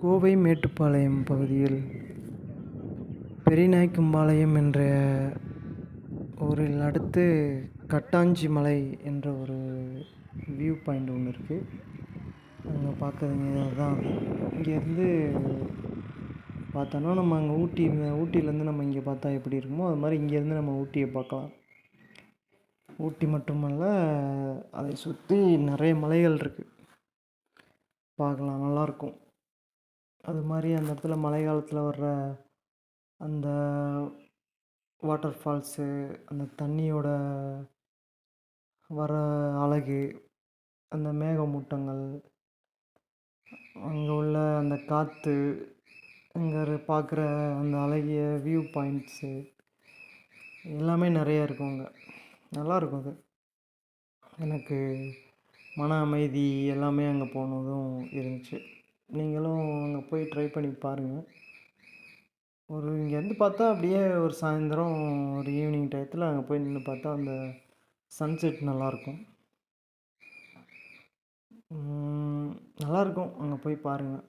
கோவை மேட்டுப்பாளையம் பகுதியில் பெரியநாயக்கம்பாளையம் என்ற ஊரில் அடுத்து கட்டாஞ்சி மலை என்ற ஒரு வியூ பாயிண்ட் ஒன்று இருக்குது. அங்கே பார்க்குறதுங்க அதுதான். இங்கேருந்து பார்த்தோன்னா நம்ம அங்கே ஊட்டியிலேருந்து நம்ம இங்கே பார்த்தா எப்படி இருக்குமோ அது மாதிரி இங்கேருந்து நம்ம ஊட்டியை பார்க்கலாம். ஊட்டி மட்டுமல்ல, அதை சுற்றி நிறைய மலைகள் இருக்குது, பார்க்கலாம், நல்லாயிருக்கும். அது மாதிரி அந்த இடத்துல மழை காலத்தில் வர்ற அந்த வாட்டர் ஃபால்ஸு, அந்த தண்ணியோட வர அழகு, அந்த மேகமூட்டங்கள், அங்கே உள்ள அந்த காற்று, அங்கே பார்க்குற அந்த அழகிய வியூ பாயிண்ட்ஸு எல்லாமே நிறையா இருக்கும். அங்கே நல்லாயிருக்கும். அது எனக்கு மன அமைதி எல்லாமே அங்கே போனதும் இருந்துச்சு. நீங்களும் அங்கே போய் ட்ரை பண்ணி பாருங்கள். இங்கேருந்து பார்த்தா அப்படியே ஒரு சாயந்தரம் ஒரு ஈவினிங் டயத்தில் அங்கே போய் நின்று பார்த்தா அந்த சன்செட் நல்லாயிருக்கும். நல்லாயிருக்கும். அங்கே போய் பாருங்கள்,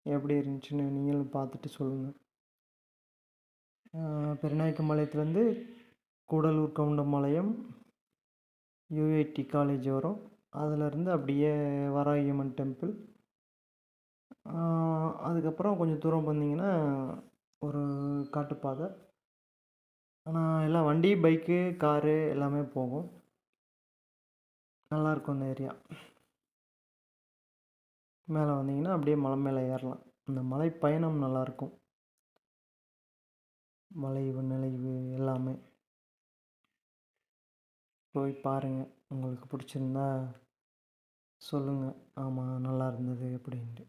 எப்படி இருந்துச்சுன்னு நீங்களும் பார்த்துட்டு சொல்லுங்கள். பெரியநாயக்கம்பாளையத்துலேருந்து கூடலூர் கவுண்டம்பாளையம் யூஐடி காலேஜ் வரும். அதிலேருந்து அப்படியே வராகியம்மன் டெம்பிள், அதுக்கப்புறம் கொஞ்சம் தூரம் வந்தீங்கன்னா ஒரு காட்டுப்பாதை. ஆனால் எல்லாம் வண்டி, பைக்கு, காரு எல்லாமே போகும். நல்லாயிருக்கும் அந்த ஏரியா. மேலே வந்தீங்கன்னா அப்படியே மலை மேலே ஏறலாம். அந்த மலை பயணம் நல்லாயிருக்கும். வளைவு நெளிவு எல்லாமே போய் பாருங்கள். உங்களுக்கு பிடிச்சிருந்தா சொல்லுங்கள், ஆமாம் நல்லா இருந்தது அப்படின்ட்டு.